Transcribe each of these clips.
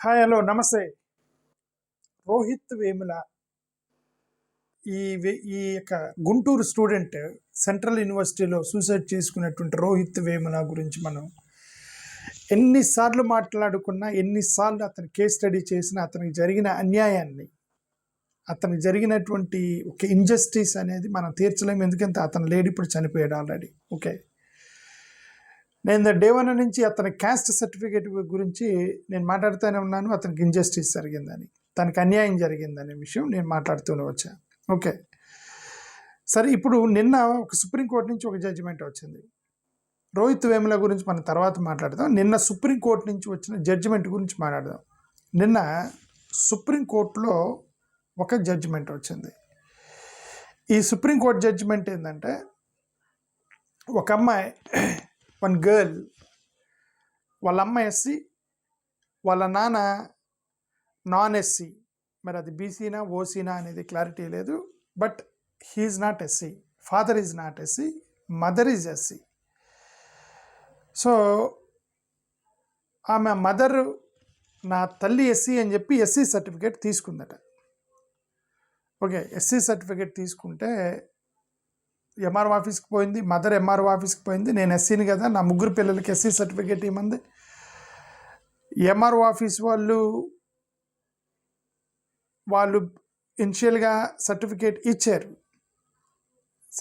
Hi hello నమస్తే. రోహిత్ వేముల ఈ యొక్క గుంటూరు స్టూడెంట్ సెంట్రల్ యూనివర్సిటీలో సూసైడ్ చేసుకున్నటువంటి రోహిత్ వేముల గురించి మనం ఎన్నిసార్లు మాట్లాడుకున్నా, ఎన్నిసార్లు అతను కేస్ స్టడీ చేసినా, అతనికి జరిగిన అన్యాయాన్ని, అతనికి జరిగినటువంటి ఒక ఇంజస్టిస్ అనేది మనం తీర్చలేము. ఎందుకంటే అతను లేడు, ఇప్పుడు చనిపోయాడు ఆల్రెడీ. ఓకే, నేను డే వన్ నుంచి అతని క్యాస్ట్ సర్టిఫికేట్ గురించి నేను మాట్లాడుతూనే ఉన్నాను. అతనికి ఇంజస్టిస్ జరిగిందని, తనకి అన్యాయం జరిగిందనే విషయం నేను మాట్లాడుతూనే వచ్చాను. ఓకే, సరే. ఇప్పుడు నిన్న ఒక సుప్రీంకోర్టు నుంచి ఒక జడ్జిమెంట్ వచ్చింది. రోహిత్ వేముల గురించి మనం తర్వాత మాట్లాడదాం. నిన్న సుప్రీంకోర్టు నుంచి వచ్చిన జడ్జిమెంట్ గురించి మాట్లాడదాం. నిన్న సుప్రీంకోర్టులో ఒక జడ్జిమెంట్ వచ్చింది. ఈ సుప్రీంకోర్టు జడ్జిమెంట్ ఏంటంటే, ఒక అమ్మాయి, వన్ గర్ల్, వాళ్ళ అమ్మ ఎస్సీ, వాళ్ళ నాన్న నాన్ ఎస్సీ. మరి అది బీసీనా ఓసీనా అనేది క్లారిటీ లేదు. But he is not SC, father is not SC, mother is SC. So ఆమె మదర్, నా తల్లి ఎస్సీ అని చెప్పి ఎస్సీ సర్టిఫికేట్ తీసుకుందట. ఓకే, ఎస్సీ సర్టిఫికేట్ తీసుకుంటే ఎంఆర్ఓ ఆఫీస్కి పోయింది. మదర్ ఎంఆర్ఓ ఆఫీస్కి పోయింది. నేను ఎస్సీని కదా, నా ముగ్గురు పిల్లలకి ఎస్సీ సర్టిఫికేట్ ఇవ్వమంది. ఎంఆర్ఓ ఆఫీస్ వాళ్ళు ఇనిషియల్గా సర్టిఫికేట్ ఇచ్చారు.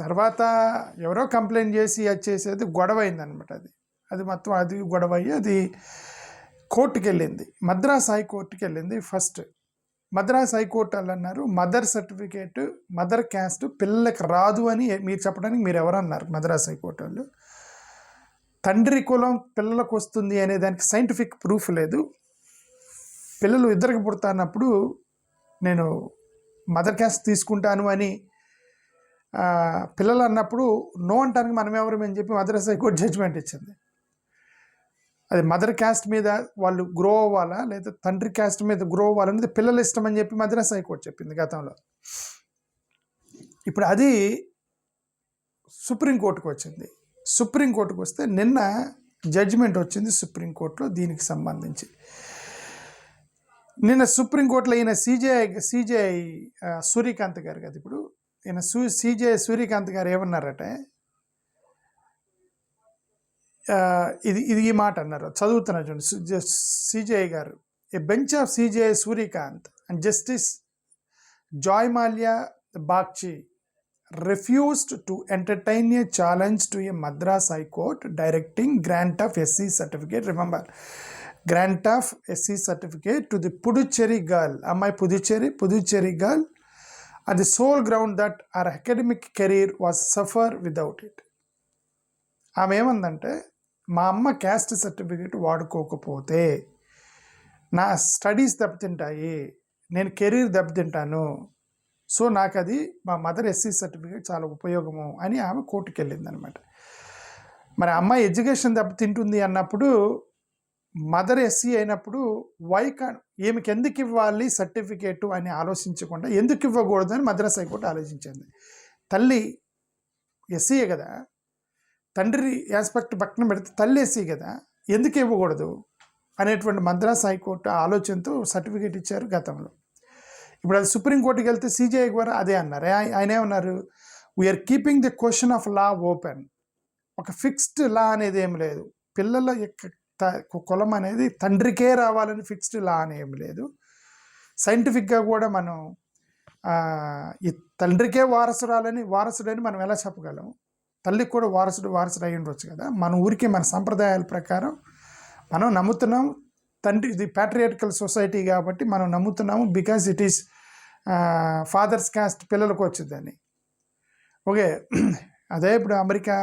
తర్వాత ఎవరో కంప్లైంట్ చేసి అది చేసేది గొడవ అయిందనమాట. అది మొత్తం అది గొడవ అయ్యి అది కోర్టుకి వెళ్ళింది. మద్రాస్ హైకోర్టుకి వెళ్ళింది. ఫస్ట్ మద్రాస్ హైకోర్టు వాళ్ళు అన్నారు, మదర్ సర్టిఫికేట్, మదర్ క్యాస్ట్ పిల్లలకి రాదు అని మీరు చెప్పడానికి మీరు ఎవరన్నారు? మద్రాస్ హైకోర్టు వాళ్ళు. తండ్రి కులం పిల్లలకు వస్తుంది అనే దానికి సైంటిఫిక్ ప్రూఫ్ లేదు. పిల్లలు ఇద్దరికి పుడతానప్పుడు నేను మదర్ క్యాస్ట్ తీసుకుంటాను అని పిల్లలు అన్నప్పుడు నో అంటానికి మనం ఎవరమని చెప్పి మద్రాస్ హైకోర్టు జడ్జిమెంట్ ఇచ్చింది. అది మదర్ క్యాస్ట్ మీద వాళ్ళు గ్రో అవ్వాలా లేదా తండ్రి క్యాస్ట్ మీద గ్రో అవ్వాలనేది పిల్లలు ఇష్టం అని చెప్పి మద్రాస్ హైకోర్టు చెప్పింది గతంలో. ఇప్పుడు అది సుప్రీంకోర్టుకు వచ్చింది. సుప్రీంకోర్టుకు వస్తే నిన్న జడ్జిమెంట్ వచ్చింది సుప్రీంకోర్టులో దీనికి సంబంధించి. నిన్న సుప్రీంకోర్టులో ఈయన సిజేఐ సూర్యకాంత్ గారు కదా, ఇప్పుడు ఈయన సిజేఐ సూర్యకాంత్ గారు ఏమన్నారటే, ఇది ఈ మాట అన్నారు, చదువుతున్నా చూడండి. సిజేఐ గారు, a bench of CJI Surya Kant and justice Joymalya Bagchi refused to entertain a challenge to a Madras High Court directing grant of SC certificate. Remember, grant of SC certificate to the Puducherry girl, Ammai Puducherry girl, on the sole ground that her academic career was suffer without it. ఆమె ఏమందంటే, మా అమ్మ caste certificate వాడుకోకపోతే నా studies దెబ్బతింటాయి, నేను career దెబ్బతింటాను, so నాకు అది మా mother SC certificate చాలా ఉపయోగము అని ఆమె కోర్టుకు వెళ్ళింది అనమాట. మరి అమ్మాయి ఎడ్యుకేషన్ దెబ్బతింటుంది అన్నప్పుడు, మదర్ ఎస్సీ అయినప్పుడు ఈమెకి ఎందుకు ఇవ్వాలి సర్టిఫికేటు అని ఆలోచించకుండా ఎందుకు ఇవ్వకూడదు అని మద్రాస్ హైకోర్టు ఆలోచించింది. తల్లి ఎస్సీయే కదా, తండ్రి ఆస్పెక్ట్ పక్కన పెడితే తల్లి ఎస్సీ కదా, ఎందుకు ఇవ్వకూడదు అనేటువంటి మద్రాస్ హైకోర్టు ఆలోచనతో సర్టిఫికేట్ ఇచ్చారు గతంలో. ఇప్పుడు అది సుప్రీంకోర్టుకి వెళ్తే సిజేఐ కూడా అదే అన్నారు. ఆయన ఏమన్నారు, we are keeping the question of law open. ఒక ఫిక్స్డ్ లా అనేది ఏమి లేదు. పిల్లల యొక్క కులం అనేది తండ్రికే రావాలని ఫిక్స్డ్ లా అని ఏమి లేదు. సైంటిఫిక్గా కూడా మనం ఈ తండ్రికే వారసుడని మనం ఎలా చెప్పగలం? తల్లికి కూడా వారసుడు అయి ఉండవచ్చు కదా. మన ఊరికి మన సంప్రదాయాల ప్రకారం మనం నమ్ముతున్నాం. తండ్రి, ఇది ప్యాట్రియాటికల్ సొసైటీ కాబట్టి మనం నమ్ముతున్నాము, because it is father's caste పిల్లలకు వచ్చిందని. ఓకే, అదే ఇప్పుడు అమెరికా,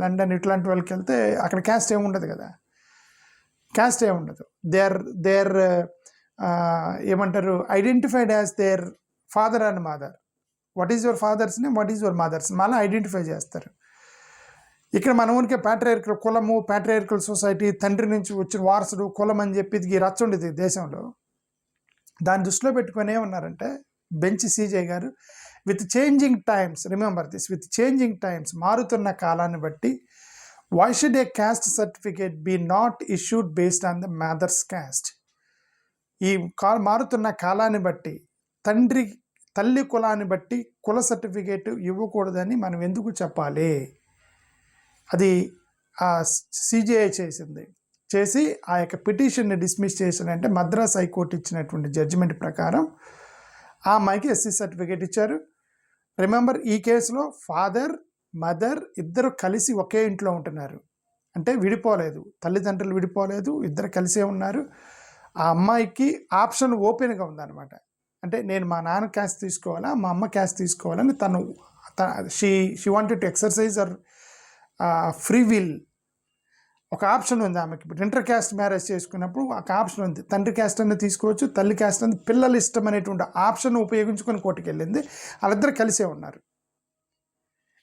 లండన్ ఇట్లాంటి వాళ్ళకి వెళ్తే అక్కడ క్యాస్ట్ ఏముండదు కదా, క్యాస్ట్ ఏముండదు. దేర్ ఏమంటారు, identified as their father and mother. What is your father's name, what is your mother's, మళ్ళీ ఐడెంటిఫై చేస్తారు. ఇక్కడ మన ఊరికే ప్యాట్రియార్కల్ కులము, ప్యాట్రియార్కల్ సొసైటీ, తండ్రి నుంచి వచ్చిన వారసుడు కులం అని చెప్పి ఇది రచ్చ ఉండేది దేశంలో. దాన్ని దృష్టిలో పెట్టుకొని ఏమన్నారంటే బెంచ్ సిజే గారు, with changing times, remember this, with changing times, మారుతున్న కాలాన్ని బట్టి, why should a caste certificate be not issued based on the mother's caste? ఈ మారుతున్న కాలాన్ని బట్టి తల్లి కులాన్ని బట్టి కుల సర్టిఫికేట్ ఇవ్వకూడదని మనం ఎందుకు చెప్పాలి? అది ఆ సిజేఐ చేసి ఆ యొక్క పిటిషన్ని డిస్మిస్ చేశారంటే మద్రాస్ హైకోర్టు ఇచ్చినటువంటి జడ్జిమెంట్ ప్రకారం ఆ అమ్మాయికి ఎస్సీ సర్టిఫికేట్ ఇచ్చారు. రిమెంబర్, ఈ కేసులో ఫాదర్ మదర్ ఇద్దరు కలిసి ఒకే ఇంట్లో ఉంటున్నారు, అంటే విడిపోలేదు, తల్లిదండ్రులు విడిపోలేదు, ఇద్దరు కలిసే ఉన్నారు. ఆ అమ్మాయికి ఆప్షన్ ఓపెన్గా ఉందన్నమాట. అంటే నేను మా నాన్న క్యాస్ట్ తీసుకోవాలా, మా అమ్మ క్యాస్ట్ తీసుకోవాలని she wanted to exercise her free will. ఒక ఆప్షన్ ఉంది ఆమెకి. ఇప్పుడు ఇంటర్ క్యాస్ట్ మ్యారేజ్ చేసుకున్నప్పుడు ఒక ఆప్షన్ ఉంది, తండ్రి క్యాస్ట్ అనేది తీసుకోవచ్చు, తల్లి క్యాస్ట్ అనేది, పిల్లలు ఇష్టం అనేటువంటి ఆప్షన్ ఉపయోగించుకొని కోర్టుకు వెళ్ళింది. వాళ్ళిద్దరు కలిసే ఉన్నారు.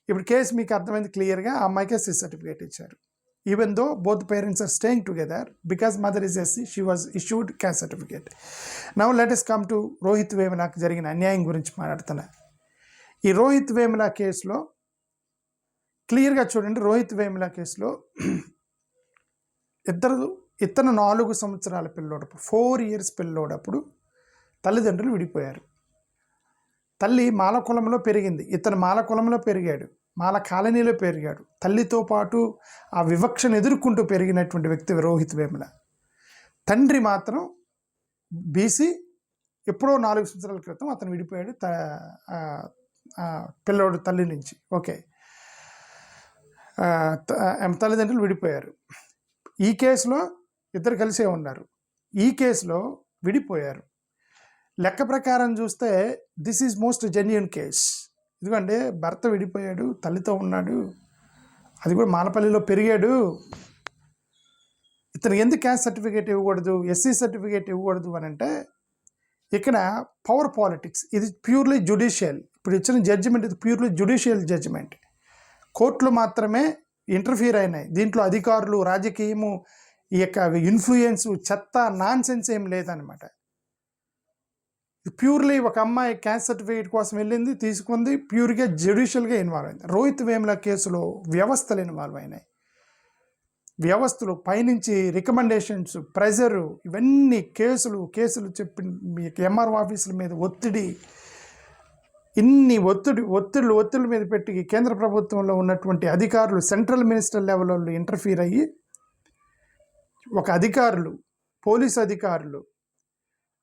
ఇప్పుడు కేసు మీకు అర్థమైంది క్లియర్గా. ఆ అమ్మాయికి ఎస్సీ సర్టిఫికేట్ ఇచ్చారు. Even though both parents are staying together, because mother is SC, she was issued caste certificate. Now let us come to Rohith వేములాకి జరిగిన అన్యాయం గురించి మాట్లాడుతున్నా. ఈ రోహిత్ వేముల కేసులో క్లియర్గా చూడండి. రోహిత్ వేముల కేసులో ఇతను 4 సంవత్సరాల పిల్లోడప్పుడు, 4 years పిల్లోడప్పుడు తల్లిదండ్రులు విడిపోయారు. తల్లి మాల కులంలో పెరిగింది, ఇతను మాల కులంలో పెరిగాడు, మాల కాలనీలో పెరిగాడు. తల్లితో పాటు ఆ వివక్షను ఎదుర్కొంటూ పెరిగినటువంటి వ్యక్తి రోహిత్ వేముల. తండ్రి మాత్రం బీసీ, ఎప్పుడో 4 సంవత్సరాల క్రితం అతను విడిపోయాడు పిల్లోడు తల్లి నుంచి. ఓకే, తల్లిదండ్రులు విడిపోయారు. ఈ కేసులో ఇద్దరు కలిసే ఉన్నారు, ఈ కేసులో విడిపోయారు. లెక్క ప్రకారం చూస్తే this is most genuine case. ఎందుకంటే భర్త విడిపోయాడు, తల్లితో ఉన్నాడు, అది కూడా మాలపల్లిలో పెరిగాడు. ఇతను ఎందుకు క్యాస్ట్ సర్టిఫికేట్ ఇవ్వకూడదు, ఎస్సీ సర్టిఫికేట్ ఇవ్వకూడదు అని అంటే, ఇక్కడ పవర్ పాలిటిక్స్, ఇది ప్యూర్లీ జ్యుడిషియల్. ఇప్పుడు ఇచ్చిన జడ్జిమెంట్ ఇది ప్యూర్లీ జ్యుడిషియల్ జడ్జిమెంట్. కోర్టులు మాత్రమే ఇంటర్ఫియర్ అయినాయి దీంట్లో. అధికారులు, రాజకీయము, ఈ యొక్క ఇన్ఫ్లుయెన్స్, చెత్త, నాన్ సెన్స్ ఏం లేదనమాట. ప్యూర్లీ ఒక అమ్మాయి క్యాస్ట్ సర్టిఫికేట్ కోసం వెళ్ళింది, తీసుకుంది, ప్యూర్గా జ్యుడిషియల్గా ఇన్వాల్వ్ అయింది. రోహిత్ వేముల కేసులో వ్యవస్థలు ఇన్వాల్వ్ అయినాయి. వ్యవస్థలు పైనుంచి రికమెండేషన్స్, ప్రెజరు, ఇవన్నీ కేసులు చెప్పి ఎంఆర్ఓ ఆఫీసుల మీద ఒత్తిడి, ఇన్ని ఒత్తిళ్ళ మీద పెట్టి కేంద్ర ప్రభుత్వంలో ఉన్నటువంటి అధికారులు, సెంట్రల్ మినిస్టర్ లెవెల్ వాళ్ళు ఇంటర్ఫీర్ అయ్యి, ఒక అధికారులు, పోలీస్ అధికారులు,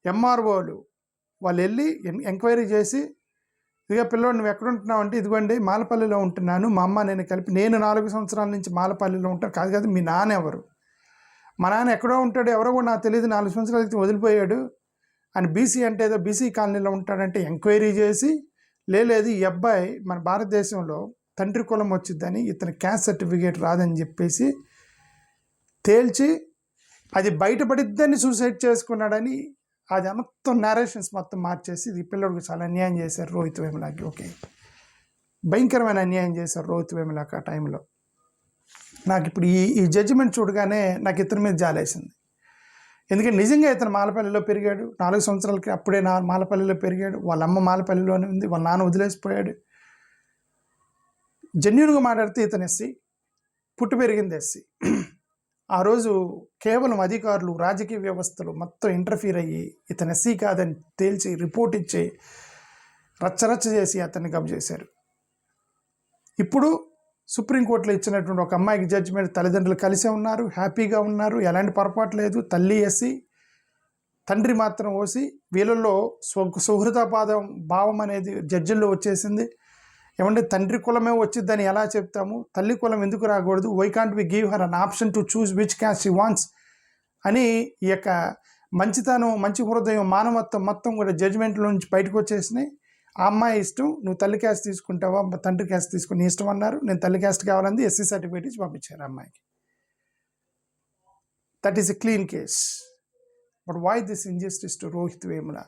ఎంఆర్ఓలు వాళ్ళు వెళ్ళి ఎంక్వైరీ చేసి, ఇదిగా పిల్లోడు నువ్వు ఎక్కడ ఉంటున్నావు అంటే, ఇదిగోండి మాలపల్లిలో ఉంటున్నాను, మా అమ్మ నేను కలిపి, నేను 4 సంవత్సరాల నుంచి మాలపల్లిలో ఉంటాను. కాదు, మీ నాన్న ఎవరు? మా నాన్న ఎక్కడో ఉంటాడు, ఎవరో కూడా నాకు తెలియదు, 4 సంవత్సరాల క్రితం వదిలిపోయాడు అని. బీసీ అంటే ఏదో బీసీ కాలనీలో ఉంటాడంటే ఎంక్వైరీ చేసి, లేదు ఈ అబ్బాయి మన భారతదేశంలో తండ్రి కులం వచ్చిద్దని, ఇతని క్యాస్ట్ సర్టిఫికేట్ రాదని చెప్పేసి తేల్చి, అది బయటపడిద్దని సూసైడ్ చేసుకున్నాడని, అది మొత్తం నేరేషన్స్ మొత్తం మార్చేసి, ఇది పిల్లడికి చాలా అన్యాయం చేశారు రోహిత్ వేములకి. ఓకే, భయంకరమైన అన్యాయం చేశారు రోహిత్ వేములకి ఆ టైంలో. నాకు ఇప్పుడు ఈ జడ్జిమెంట్ చూడగానే నాకు ఇతని మీద జాలేసింది. ఎందుకంటే నిజంగా ఇతను మాలపల్లిలో పెరిగాడు, 4 సంవత్సరాలకి అప్పుడే మాలపల్లిలో పెరిగాడు, వాళ్ళ అమ్మ మాలపల్లిలోనే ఉంది, వాళ్ళ నాన్న వదిలేసిపోయాడు. జెన్యూన్గా మాట్లాడితే ఇతను ఎస్సీ, పుట్టి పెరిగింది ఎస్సీ. ఆ రోజు కేవలం అధికారులు, రాజకీయ వ్యవస్థలు మొత్తం ఇంటర్ఫీర్ అయ్యి ఇతను ఎస్సీ కాదని తేల్చి రిపోర్ట్ ఇచ్చి రచ్చరచ్చ చేసి అతన్ని గమ్ చేశారు. ఇప్పుడు సుప్రీంకోర్టులో ఇచ్చినటువంటి ఒక అమ్మాయికి జడ్జిమెంట్, తల్లిదండ్రులు కలిసే ఉన్నారు, హ్యాపీగా ఉన్నారు, ఎలాంటి పొరపాటు లేదు. తల్లి ఎస్సీ, తండ్రి మాత్రం ఓసి. వీళ్ళల్లో భావం అనేది జడ్జిల్లో వచ్చేసింది. ఏమంటే తండ్రి కులమే వచ్చిద్దని ఎలా చెప్తాము, తల్లి కులం ఎందుకు రాకూడదు? Why can't we give her an option to choose which caste she wants అని ఈ యొక్క మంచితనం, మంచి హృదయం, మానవత్వం మొత్తం కూడా జడ్జిమెంట్లో నుంచి బయటకు వచ్చేసినాయి. ఆ అమ్మాయి ఇష్టం, నువ్వు తల్లి క్యాస్ట్ తీసుకుంటావా తండ్రి క్యాస్ట్ తీసుకుని నీ ఇష్టం అన్నారు. నేను తల్లి క్యాస్ట్ కావాలంది, ఎస్సీ సర్టిఫికేట్ ఇచ్చి పంపించారు అమ్మాయికి. That is a clean case. But why this injustice to Rohith Vemula?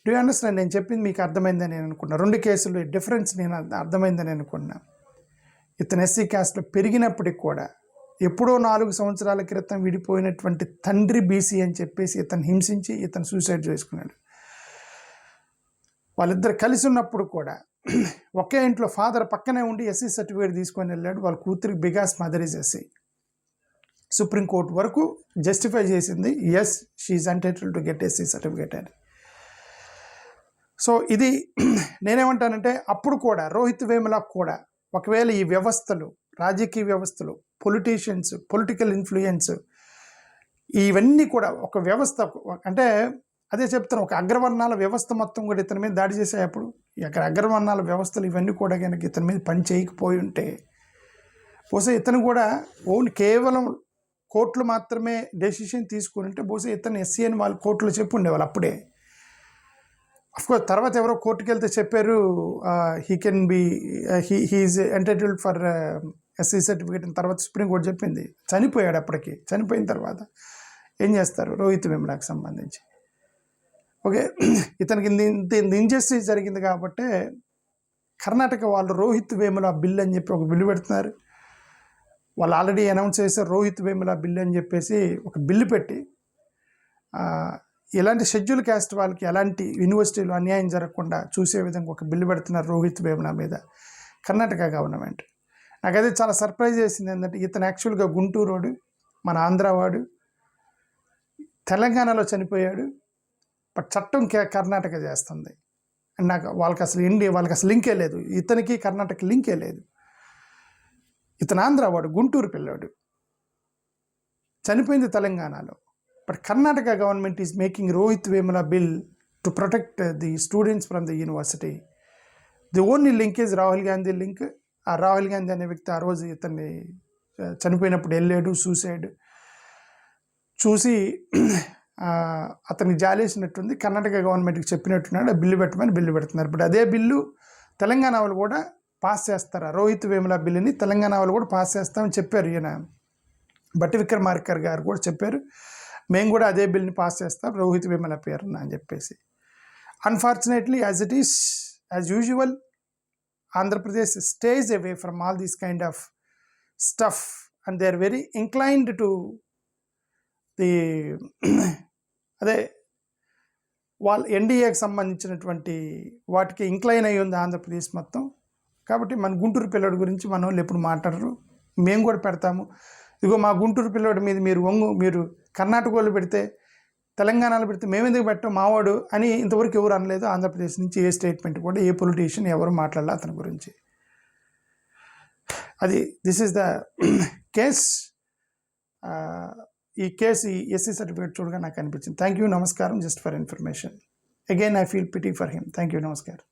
Do you understand? నేను చెప్పింది మీకు అర్థమైందని నేను అనుకున్నా. 2 కేసులు డిఫరెన్స్ నేను అర్థమైందని అనుకున్నా. ఇతను ఎస్సీ క్యాస్ట్లో పెరిగినప్పటికి కూడా ఎప్పుడో 4 సంవత్సరాల క్రితం విడిపోయినటువంటి తండ్రి బీసీ అని చెప్పేసి ఇతను హింసించి ఇతను సూసైడ్ చేసుకున్నాడు. వాళ్ళిద్దరు కలిసి ఉన్నప్పుడు కూడా ఒకే ఇంట్లో ఫాదర్ పక్కనే ఉండి ఎస్సీ సర్టిఫికేట్ తీసుకొని వెళ్ళాడు వాళ్ళ కూతురికి, because mother is SC. Supreme court వరకు జస్టిఫై చేసింది, yes she's entitled to get SC certificate అని. సో ఇది నేనేమంటానంటే అప్పుడు కూడా రోహిత్ వేముల కూడా ఒకవేళ ఈ వ్యవస్థలు, రాజకీయ వ్యవస్థలు, పొలిటీషియన్స్, పొలిటికల్ ఇన్ఫ్లుయెన్స్ ఇవన్నీ కూడా ఒక వ్యవస్థ అంటే అదే చెప్తాను, ఒక అగ్రవర్ణాల వ్యవస్థ మొత్తం కూడా ఇతని మీద దాడి చేసేటప్పుడు అక్కడ అగ్రవర్ణాల వ్యవస్థలు ఇవన్నీ కూడా కనుక ఇతని మీద పని చేయకపోయి ఉంటే బహుశా ఇతను కూడా కేవలం కోర్టులు మాత్రమే డెసిషన్ తీసుకుని ఉంటే బహుశా ఇతను ఎస్సీ అని వాళ్ళు కోర్టులో చెప్పి ఉండేవాళ్ళు అప్పుడే. అఫ్కోర్స్ తర్వాత ఎవరో కోర్టుకి వెళ్తే చెప్పారు he can be he's entitled for SC certificate అని. తర్వాత సుప్రీంకోర్టు చెప్పింది. చనిపోయాడు అప్పటికి. చనిపోయిన తర్వాత ఏం చేస్తారు రోహిత్ వేములకి సంబంధించి? ఓకే, ఇతనికి ఇంజస్టిస్ జరిగింది కాబట్టి కర్ణాటక వాళ్ళు రోహిత్ వేముల బిల్ అని చెప్పి ఒక బిల్లు పెడుతున్నారు. వాళ్ళు ఆల్రెడీ అనౌన్స్ చేశారు రోహిత్ వేముల బిల్ అని చెప్పేసి ఒక బిల్లు పెట్టి ఎలాంటి షెడ్యూల్ క్యాస్ట్ వాళ్ళకి ఎలాంటి యూనివర్సిటీలో అన్యాయం జరగకుండా చూసే విధంగా ఒక బిల్లు పెడుతున్నారు రోహిత్ వేముల మీద కర్ణాటక గవర్నమెంట్. నాకైతే చాలా సర్ప్రైజ్ చేసింది ఏంటంటే ఇతను యాక్చువల్గా గుంటూరోడు, మన ఆంధ్రవాడు, తెలంగాణలో చనిపోయాడు. బట్ చట్టం కర్ణాటక చేస్తుంది. అండ్ నాకు వాళ్ళకి అసలు లింకే లేదు, ఇతనికి కర్ణాటక లింకే లేదు. ఇతను ఆంధ్రవాడు, గుంటూరు పిల్లాడు, చనిపోయింది తెలంగాణలో. But Karnataka government is making Rohit Vemula bill to protect the students from the university. The only link is Rahul Gandhi link. ఆ రాహుల్ గాంధీ అనే వ్యక్తి ఆ రోజు ఇతన్ని చనిపోయినప్పుడు వెళ్ళాడు, చూసి అతనికి జాలేసినట్టుంది. కర్ణాటక గవర్నమెంట్కి చెప్పినట్టున్నాడు, బిల్లు పెట్టమని బిల్లు పెడుతున్నారు. బట్ అదే బిల్లు తెలంగాణ వాళ్ళు కూడా పాస్ చేస్తారు. రోహిత్ వేముల బిల్లుని తెలంగాణ వాళ్ళు కూడా పాస్ చేస్తామని చెప్పారు. ఈయన బట్టి విక్రమార్కర్ గారు కూడా చెప్పారు, మేము కూడా అదే బిల్ని పాస్ చేస్తాం రోహిత్ వేముల పేరున అని చెప్పేసి. Unfortunately as it is, as usual, Andhra Pradesh stays away from all these kind of stuff and they are very inclined to the అదే వాళ్ళ ఎన్డీఏకి సంబంధించినటువంటి వాటికి ఇంక్లైన్ అయ్యి ఉంది ఆంధ్రప్రదేశ్ మొత్తం. కాబట్టి మన గుంటూరు పిల్లడి గురించి మన వాళ్ళు ఎప్పుడు మాట్లాడరు, మేము కూడా పెడతాము. ఇదిగో మా గుంటూరు పిల్లడి మీద మీరు కర్ణాటక వాళ్ళు పెడితే, తెలంగాణలో పెడితే మేమెందుకు పెట్టాం మావాడు అని ఇంతవరకు ఎవరు అనలేదు. ఆంధ్రప్రదేశ్ నుంచి ఏ స్టేట్మెంట్ కూడా ఏ పొలిటీషియన్ ఎవరు మాట్లాడలే అతని గురించి. అది దిస్ ఈస్ ద కేస్. ఈ కేసు ఈ ఎస్సీ సర్టిఫికేట్ చూడగా నాకు అనిపించింది. థ్యాంక్ యూ, నమస్కారం. Just for information. Again I feel pity for him. Thank you, నమస్కారం.